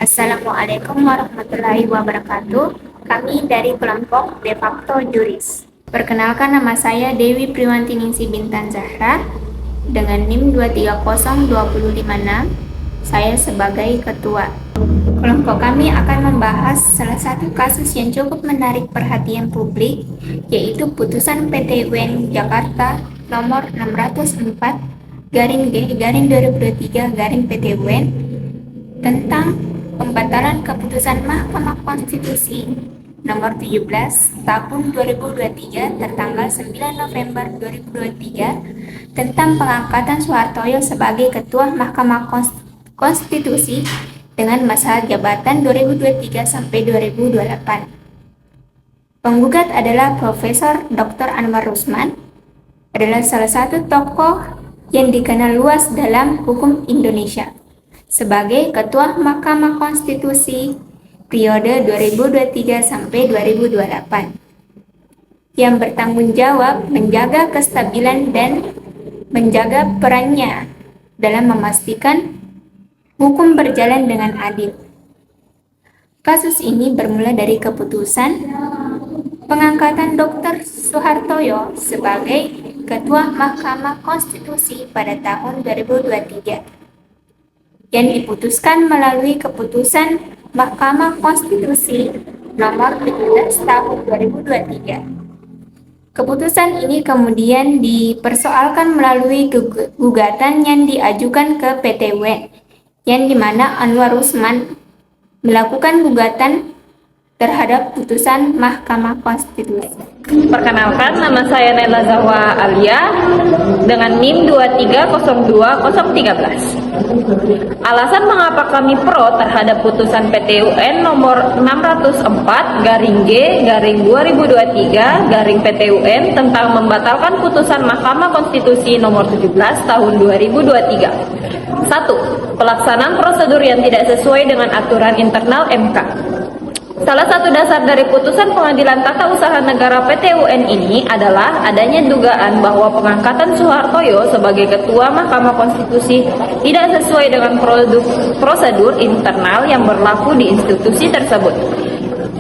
Assalamualaikum warahmatullahi wabarakatuh. Kami dari kelompok De facto Juris. Perkenalkan, nama saya Dewi Priwantiningsi Bintan Zahra dengan NIM 2302056. Saya sebagai ketua. Kelompok kami akan membahas salah satu kasus yang cukup menarik perhatian publik, yaitu putusan PT UN Jakarta nomor 604 garing G garing 2023 garing PT UN tentang pembatalan keputusan Mahkamah Konstitusi nomor 17 tahun 2023 tertanggal 9 November 2023 tentang pengangkatan Soehartojo sebagai Ketua Mahkamah Konstitusi dengan masa jabatan 2023 sampai 2028. Penggugat adalah Profesor Dr. Anwar Usman, adalah salah satu tokoh yang dikenal luas dalam hukum Indonesia sebagai Ketua Mahkamah Konstitusi periode 2023 sampai 2028 yang bertanggung jawab menjaga kestabilan dan menjaga perannya dalam memastikan hukum berjalan dengan adil. Kasus ini bermula dari keputusan pengangkatan Dr. Soehartojo sebagai Ketua Mahkamah Konstitusi pada tahun 2023 yang diputuskan melalui keputusan Mahkamah Konstitusi nomor 17 tahun 2023. Keputusan ini kemudian dipersoalkan melalui gugatan yang diajukan ke PT UN, yang dimana Anwar Usman melakukan gugatan terhadap putusan Mahkamah Konstitusi. Perkenalkan, nama saya Naila Zahwa Alia dengan NIM 2301013. Alasan mengapa kami pro terhadap putusan PT UN nomor 604 garing G garing 2023 garing PT UN tentang membatalkan putusan Mahkamah Konstitusi nomor 17 tahun 2023. 1. Pelaksanaan prosedur yang tidak sesuai dengan aturan internal MK. Salah satu dasar dari putusan Pengadilan Tata Usaha Negara PT UN ini adalah adanya dugaan bahwa pengangkatan Soehartojo sebagai Ketua Mahkamah Konstitusi tidak sesuai dengan prosedur internal yang berlaku di institusi tersebut.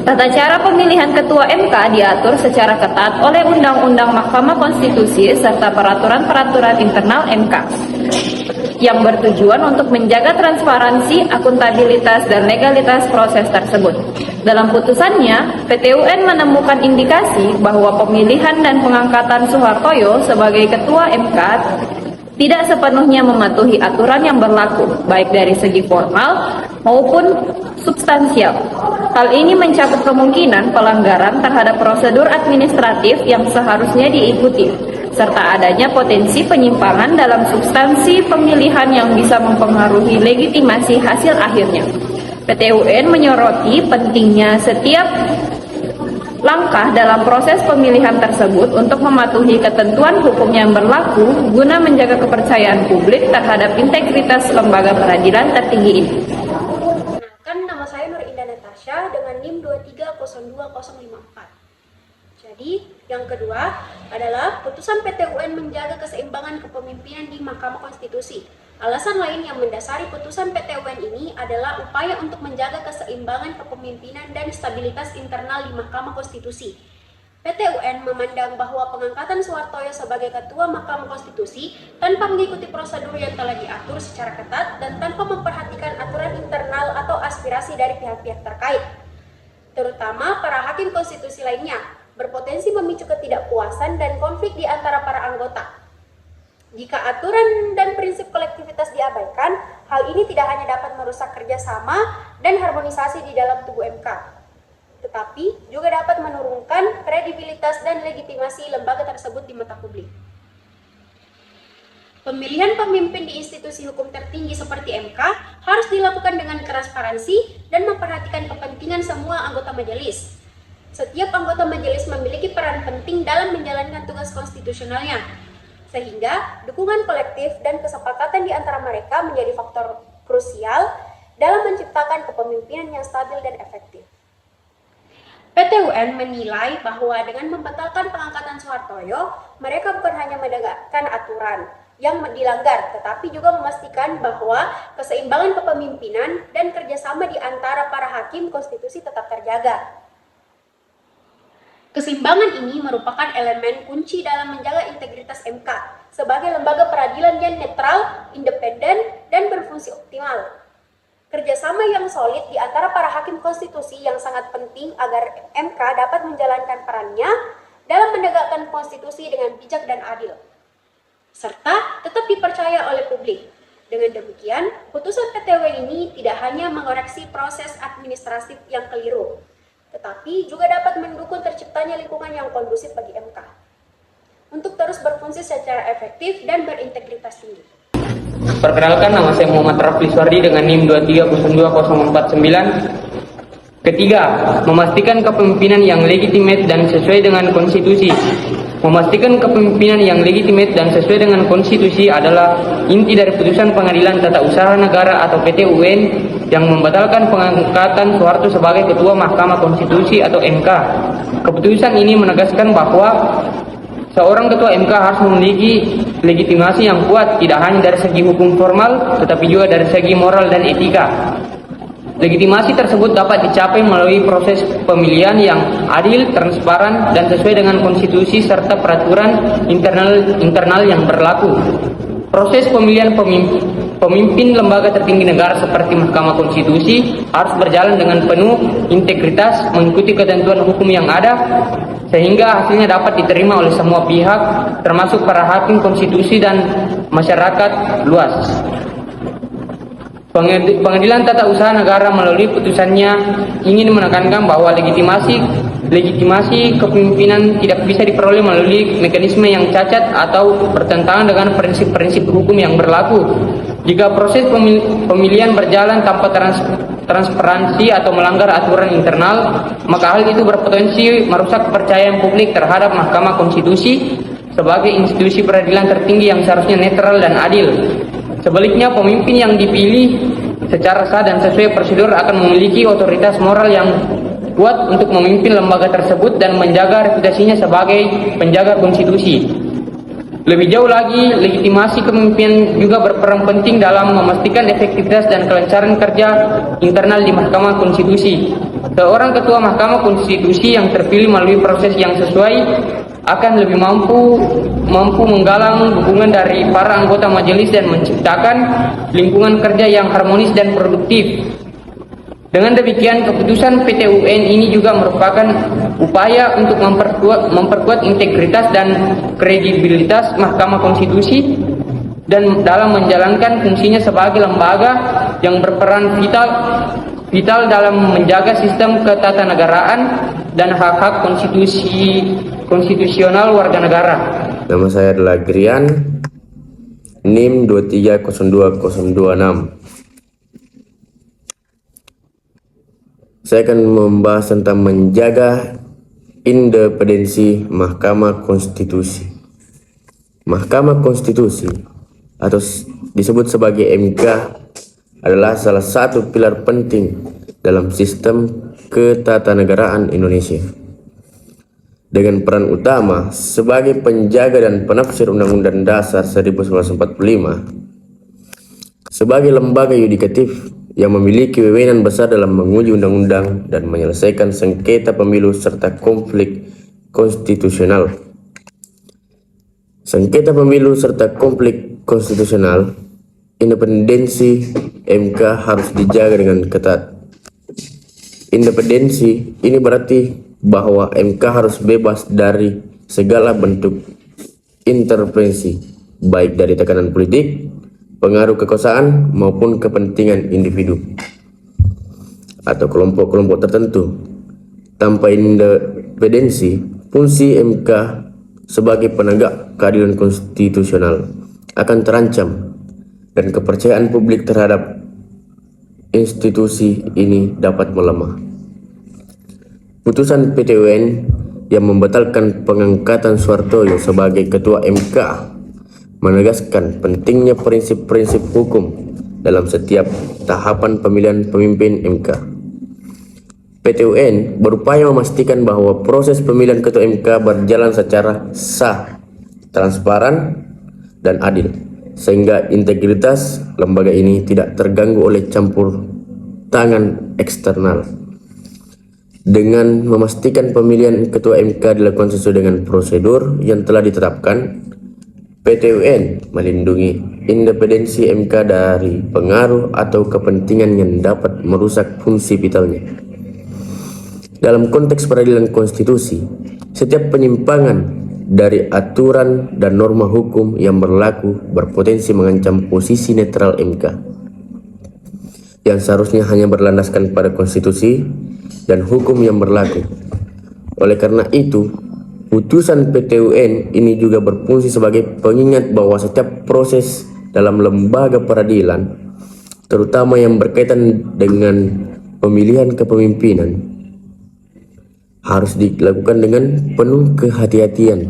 Tata cara pemilihan Ketua MK diatur secara ketat oleh Undang-Undang Mahkamah Konstitusi serta peraturan-peraturan internal MK yang bertujuan untuk menjaga transparansi, akuntabilitas, dan legalitas proses tersebut. Dalam putusannya, PT UN menemukan indikasi bahwa pemilihan dan pengangkatan Soehartojo sebagai Ketua MK tidak sepenuhnya mematuhi aturan yang berlaku, baik dari segi formal maupun substansial. Hal ini mencakup kemungkinan pelanggaran terhadap prosedur administratif yang seharusnya diikuti, serta adanya potensi penyimpangan dalam substansi pemilihan yang bisa mempengaruhi legitimasi hasil akhirnya. PT UN menyoroti pentingnya setiap langkah dalam proses pemilihan tersebut untuk mematuhi ketentuan hukum yang berlaku guna menjaga kepercayaan publik terhadap integritas lembaga peradilan tertinggi ini. Nama saya Nur Indah Natasha dengan NIM 2302054. Jadi, yang kedua adalah putusan PT UN menjaga keseimbangan kepemimpinan di Mahkamah Konstitusi. Alasan lain yang mendasari putusan PT UN ini adalah upaya untuk menjaga keseimbangan kepemimpinan dan stabilitas internal di Mahkamah Konstitusi. PT UN memandang bahwa pengangkatan Soehartojo sebagai Ketua Mahkamah Konstitusi tanpa mengikuti prosedur yang telah diatur secara ketat dan tanpa memperhatikan aturan internal atau aspirasi dari pihak-pihak terkait, terutama para hakim konstitusi lainnya, berpotensi memicu ketidakpuasan dan konflik di antara para anggota. Jika aturan dan prinsip kolektivitas diabaikan, hal ini tidak hanya dapat merusak kerjasama dan harmonisasi di dalam tubuh MK, tetapi juga dapat menurunkan kredibilitas dan legitimasi lembaga tersebut di mata publik. Pemilihan pemimpin di institusi hukum tertinggi seperti MK harus dilakukan dengan transparansi dan memperhatikan kepentingan semua anggota majelis. Setiap anggota majelis memiliki peran penting dalam menjalankan tugas konstitusionalnya, sehingga dukungan kolektif dan kesepakatan di antara mereka menjadi faktor krusial dalam menciptakan kepemimpinan yang stabil dan efektif. PT UN menilai bahwa dengan membatalkan pengangkatan Soehartojo, mereka bukan hanya menegakkan aturan, yang dilanggar, tetapi juga memastikan bahwa keseimbangan kepemimpinan dan kerjasama di antara para hakim konstitusi tetap terjaga. Keseimbangan ini merupakan elemen kunci dalam menjaga integritas MK sebagai lembaga peradilan yang netral, independen, dan berfungsi optimal. Kerjasama yang solid di antara para hakim konstitusi yang sangat penting agar MK dapat menjalankan perannya dalam menegakkan konstitusi dengan bijak dan adil, serta tetap dipercaya oleh publik. Dengan demikian, putusan PT UN ini tidak hanya mengoreksi proses administratif yang keliru, tetapi juga dapat mendukung terciptanya lingkungan yang kondusif bagi MK untuk terus berfungsi secara efektif dan berintegritas tinggi. Perkenalkan, nama saya Muhammad Rafli Suardi dengan NIM 2302049. Ketiga, memastikan kepemimpinan yang legitimate dan sesuai dengan konstitusi. Memastikan kepemimpinan yang legitimate dan sesuai dengan konstitusi adalah inti dari putusan Pengadilan Tata Usaha Negara atau PT UN yang membatalkan pengangkatan Soeharto sebagai Ketua Mahkamah Konstitusi atau MK. Keputusan ini menegaskan bahwa seorang Ketua MK harus memiliki legitimasi yang kuat tidak hanya dari segi hukum formal, tetapi juga dari segi moral dan etika. Legitimasi tersebut dapat dicapai melalui proses pemilihan yang adil, transparan, dan sesuai dengan konstitusi serta peraturan internal yang berlaku. Proses pemilihan pemimpin lembaga tertinggi negara seperti Mahkamah Konstitusi harus berjalan dengan penuh integritas, mengikuti ketentuan hukum yang ada, sehingga hasilnya dapat diterima oleh semua pihak, termasuk para hakim konstitusi dan masyarakat luas. Pengadilan Tata Usaha Negara melalui putusannya ingin menekankan bahwa legitimasi kepemimpinan tidak bisa diperoleh melalui mekanisme yang cacat atau bertentangan dengan prinsip-prinsip hukum yang berlaku. Jika proses pemilihan berjalan tanpa transparansi atau melanggar aturan internal, maka hal itu berpotensi merusak kepercayaan publik terhadap Mahkamah Konstitusi sebagai institusi peradilan tertinggi yang seharusnya netral dan adil. Sebaliknya, pemimpin yang dipilih secara sah dan sesuai prosedur akan memiliki otoritas moral yang kuat untuk memimpin lembaga tersebut dan menjaga reputasinya sebagai penjaga konstitusi. Lebih jauh lagi, legitimasi kepemimpinan juga berperan penting dalam memastikan efektivitas dan kelancaran kerja internal di Mahkamah Konstitusi. Seorang ketua Mahkamah Konstitusi yang terpilih melalui proses yang sesuai akan lebih mampu menggalang dukungan dari para anggota majelis dan menciptakan lingkungan kerja yang harmonis dan produktif. Dengan demikian, keputusan PT UN ini juga merupakan upaya untuk memperkuat integritas dan kredibilitas Mahkamah Konstitusi dan dalam menjalankan fungsinya sebagai lembaga yang berperan vital dalam menjaga sistem ketatanegaraan dan hak-hak konstitusional warga negara. Nama saya adalah Grian, NIM 2302026. Saya akan membahas tentang menjaga independensi Mahkamah Konstitusi. Mahkamah Konstitusi atau disebut sebagai MK adalah salah satu pilar penting dalam sistem ketatanegaraan Indonesia. Dengan peran utama sebagai penjaga dan penafsir Undang-Undang Dasar 1945, sebagai lembaga yudikatif yang memiliki wewenang besar dalam menguji undang-undang dan menyelesaikan sengketa pemilu serta konflik konstitusional. Sengketa pemilu serta konflik konstitusional, independensi MK harus dijaga dengan ketat. Independensi ini berarti bahwa MK harus bebas dari segala bentuk intervensi, baik dari tekanan politik, pengaruh kekuasaan maupun kepentingan individu atau kelompok-kelompok tertentu. Tanpa independensi, fungsi MK sebagai penegak keadilan konstitusional akan terancam dan kepercayaan publik terhadap institusi ini dapat melemah. Putusan PT UN yang membatalkan pengangkatan Soeharto sebagai Ketua MK menegaskan pentingnya prinsip-prinsip hukum dalam setiap tahapan pemilihan pemimpin MK. PT UN berupaya memastikan bahwa proses pemilihan Ketua MK berjalan secara sah, transparan, dan adil. sehingga integritas lembaga ini tidak terganggu oleh campur tangan eksternal. Dengan memastikan pemilihan ketua MK dilakukan sesuai dengan prosedur yang telah ditetapkan, PT UN melindungi independensi MK dari pengaruh atau kepentingan yang dapat merusak fungsi vitalnya. Dalam konteks peradilan konstitusi, setiap penyimpangan dari aturan dan norma hukum yang berlaku berpotensi mengancam posisi netral MK yang seharusnya hanya berlandaskan pada konstitusi dan hukum yang berlaku. Oleh karena itu, putusan PT UN ini juga berfungsi sebagai pengingat bahwa setiap proses dalam lembaga peradilan, terutama yang berkaitan dengan pemilihan kepemimpinan, harus dilakukan dengan penuh kehati-hatian.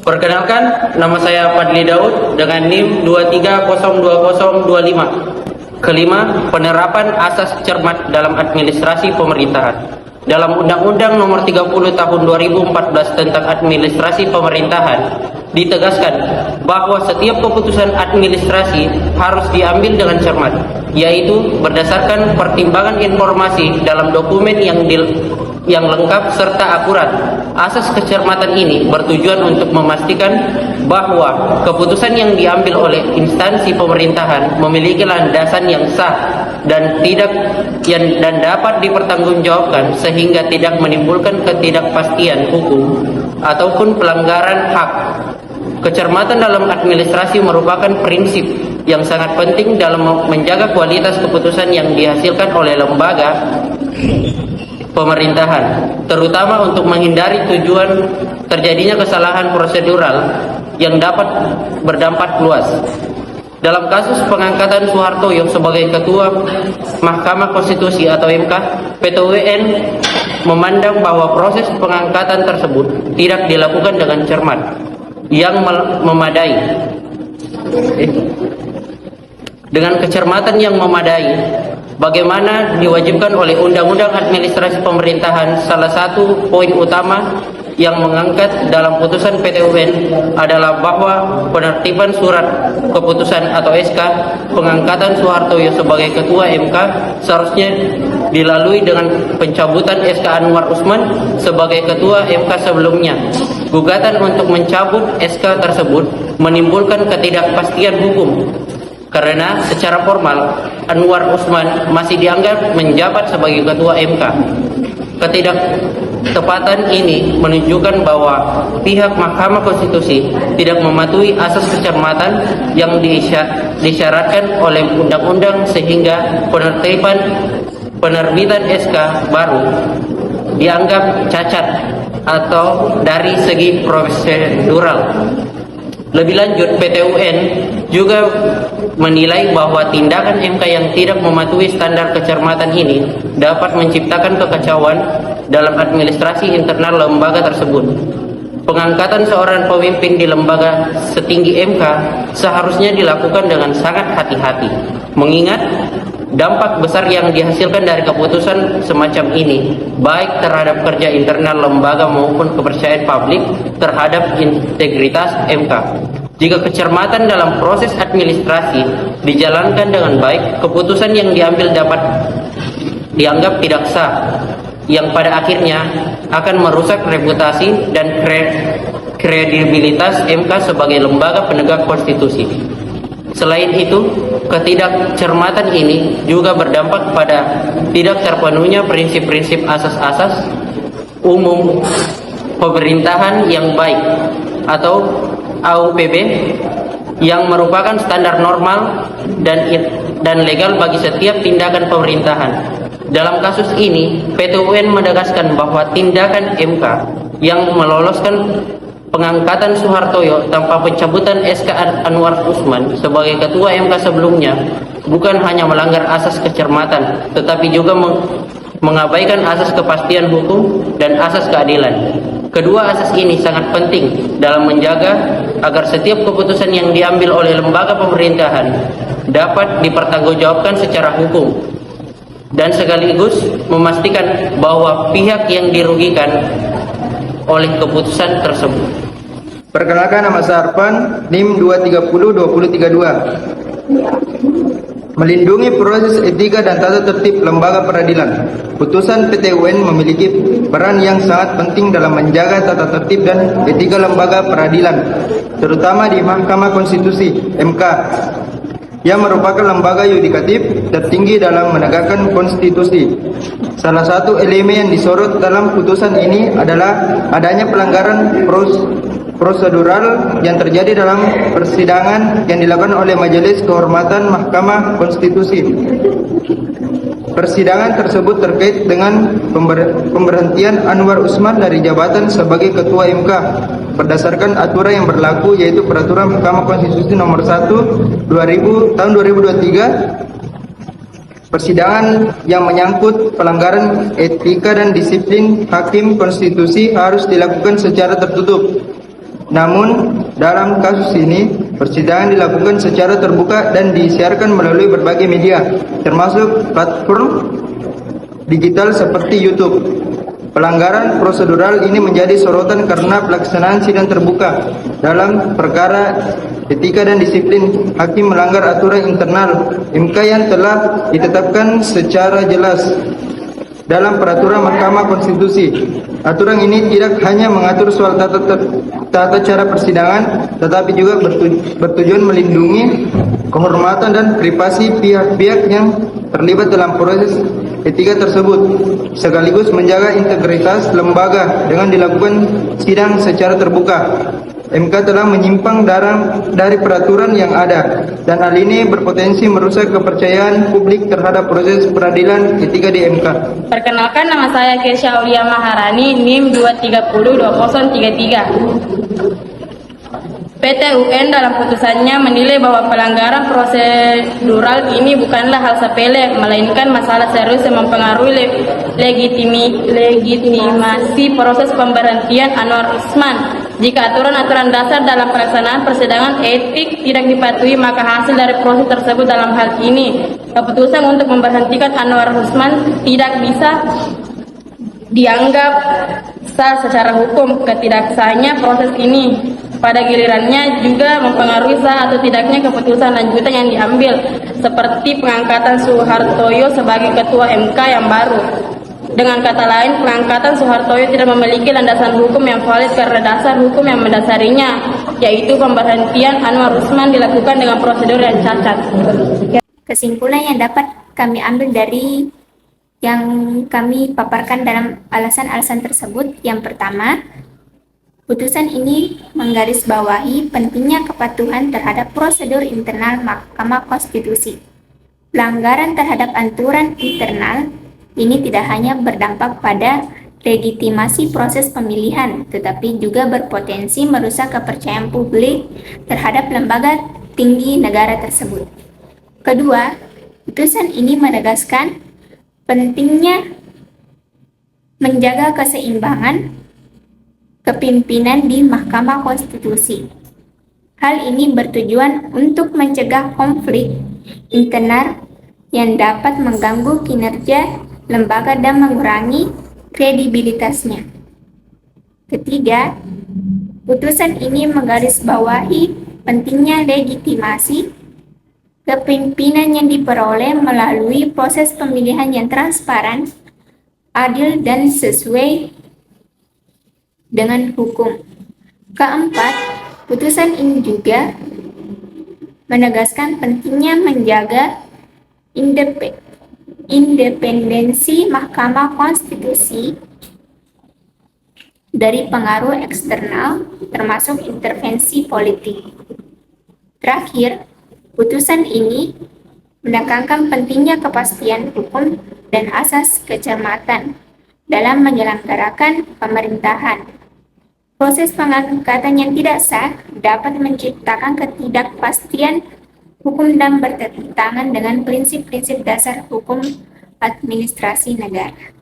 Perkenalkan, nama saya Fadli Daud dengan NIM 23020025. Kelima, penerapan asas cermat dalam administrasi pemerintahan. Dalam Undang-Undang Nomor 30 Tahun 2014 tentang Administrasi Pemerintahan ditegaskan bahwa setiap keputusan administrasi harus diambil dengan cermat, yaitu berdasarkan pertimbangan informasi dalam dokumen yang lengkap serta akurat. Asas kecermatan ini bertujuan untuk memastikan bahwa keputusan yang diambil oleh instansi pemerintahan memiliki landasan yang sah dan dapat dipertanggungjawabkan sehingga tidak menimbulkan ketidakpastian hukum ataupun pelanggaran hak. Kecermatan dalam administrasi merupakan prinsip yang sangat penting dalam menjaga kualitas keputusan yang dihasilkan oleh lembaga pemerintahan, terutama untuk menghindari tujuan terjadinya kesalahan prosedural yang dapat berdampak luas. Dalam kasus pengangkatan Soehartoyo sebagai Ketua Mahkamah Konstitusi atau MK, PT UN memandang bahwa proses pengangkatan tersebut tidak dilakukan dengan cermat yang memadai. Dengan kecermatan yang memadai, bagaimana diwajibkan oleh Undang-Undang Administrasi Pemerintahan, salah satu poin utama yang mengangkat dalam putusan PT UN adalah bahwa penertiban surat keputusan atau SK pengangkatan Soehartoyo sebagai Ketua MK seharusnya dilalui dengan pencabutan SK Anwar Usman sebagai Ketua MK sebelumnya. Gugatan untuk mencabut SK tersebut menimbulkan ketidakpastian hukum karena secara formal Anwar Usman masih dianggap menjabat sebagai Ketua MK. Ketidaktepatan ini menunjukkan bahwa pihak Mahkamah Konstitusi tidak mematuhi asas kecermatan yang disyaratkan oleh undang-undang sehingga penerbitan SK baru dianggap cacat atau dari segi prosedural. Lebih lanjut, PT UN juga menilai bahwa tindakan MK yang tidak mematuhi standar kecermatan ini dapat menciptakan kekacauan dalam administrasi internal lembaga tersebut. Pengangkatan seorang pemimpin di lembaga setinggi MK seharusnya dilakukan dengan sangat hati-hati, mengingat dampak besar yang dihasilkan dari keputusan semacam ini, baik terhadap kerja internal lembaga maupun kepercayaan publik terhadap integritas MK. Jika kecermatan dalam proses administrasi dijalankan dengan baik, keputusan yang diambil dapat dianggap tidak sah, yang pada akhirnya akan merusak reputasi dan kredibilitas MK sebagai lembaga penegak konstitusi. Selain itu, ketidakcermatan ini juga berdampak pada tidak terpenuhnya prinsip-prinsip asas-asas umum pemerintahan yang baik atau AUPB yang merupakan standar normal dan legal bagi setiap tindakan pemerintahan. Dalam kasus ini, PT UN menegaskan bahwa tindakan MK yang meloloskan pengangkatan Soehartoyo tanpa pencabutan SK Anwar Usman sebagai Ketua MK sebelumnya bukan hanya melanggar asas kecermatan, tetapi juga mengabaikan asas kepastian hukum dan asas keadilan. Kedua asas ini sangat penting dalam menjaga agar setiap keputusan yang diambil oleh lembaga pemerintahan dapat dipertanggungjawabkan secara hukum dan sekaligus memastikan bahwa pihak yang dirugikan oleh keputusan tersebut Perkenalkan, nama saya Arfan, NIM 230-2032. Melindungi proses etika dan tata tertib lembaga peradilan. Putusan PT UN memiliki peran yang sangat penting dalam menjaga tata tertib dan etika lembaga peradilan, terutama di Mahkamah Konstitusi (MK), yang merupakan lembaga yudikatif tertinggi dalam menegakkan konstitusi. Salah satu elemen yang disorot dalam putusan ini adalah adanya pelanggaran prosedural yang terjadi dalam persidangan yang dilakukan oleh Majelis Kehormatan Mahkamah Konstitusi. Persidangan tersebut terkait dengan pemberhentian Anwar Usman dari jabatan sebagai Ketua MK berdasarkan aturan yang berlaku, yaitu Peraturan Mahkamah Konstitusi Nomor 1 tahun 2023. Persidangan yang menyangkut pelanggaran etika dan disiplin hakim konstitusi harus dilakukan secara tertutup. Namun, dalam kasus ini, persidangan dilakukan secara terbuka dan disiarkan melalui berbagai media, termasuk platform digital seperti YouTube. Pelanggaran prosedural ini menjadi sorotan karena pelaksanaan sidang terbuka dalam perkara etika dan disiplin hakim melanggar aturan internal MK yang telah ditetapkan secara jelas dalam Peraturan Mahkamah Konstitusi. Aturan ini tidak hanya mengatur soal tata cara persidangan, tetapi juga bertujuan melindungi kehormatan dan privasi pihak-pihak yang terlibat dalam proses etika tersebut, sekaligus menjaga integritas lembaga dengan dilakukan sidang secara terbuka. MK telah menyimpang dari peraturan yang ada, dan hal ini berpotensi merusak kepercayaan publik terhadap proses peradilan etika di MK. Perkenalkan, nama saya Kirsya Aulia Maharani, NIM 230-2033. PT UN dalam putusannya menilai bahwa pelanggaran prosedural ini bukanlah hal sepele, melainkan masalah serius yang mempengaruhi legitimasi proses pemberhentian Anwar Usman. Jika aturan-aturan dasar dalam pelaksanaan persidangan etik tidak dipatuhi, maka hasil dari proses tersebut dalam hal ini keputusan untuk memberhentikan Anwar Usman tidak bisa dianggap sah secara hukum. Ketidaksahnya proses ini pada gilirannya juga mempengaruhi sah atau tidaknya keputusan lanjutan yang diambil, seperti pengangkatan Soehartojo sebagai Ketua MK yang baru. Dengan kata lain, pengangkatan Soehartojo tidak memiliki landasan hukum yang valid karena dasar hukum yang mendasarinya, yaitu pemberhentian Anwar Usman dilakukan dengan prosedur yang cacat. Kesimpulan yang dapat kami ambil dari yang kami paparkan dalam alasan-alasan tersebut, yang pertama, putusan ini menggarisbawahi pentingnya kepatuhan terhadap prosedur internal Mahkamah Konstitusi. Pelanggaran terhadap aturan internal ini tidak hanya berdampak pada legitimasi proses pemilihan, tetapi juga berpotensi merusak kepercayaan publik terhadap lembaga tinggi negara tersebut. Kedua, putusan ini menegaskan pentingnya menjaga keseimbangan kepimpinan di Mahkamah Konstitusi. Hal ini bertujuan untuk mencegah konflik internal yang dapat mengganggu kinerja lembaga dan mengurangi kredibilitasnya. Ketiga, putusan ini menggarisbawahi pentingnya legitimasi kepimpinan yang diperoleh melalui proses pemilihan yang transparan, adil, dan sesuai dengan hukum. Keempat, putusan ini juga menegaskan pentingnya menjaga independensi Mahkamah Konstitusi dari pengaruh eksternal, termasuk intervensi politik. Terakhir, putusan ini menekankan pentingnya kepastian hukum dan asas kecermatan dalam menyelenggarakan pemerintahan. Proses pengangkatan yang tidak sah dapat menciptakan ketidakpastian hukum dan bertentangan dengan prinsip-prinsip dasar hukum administrasi negara.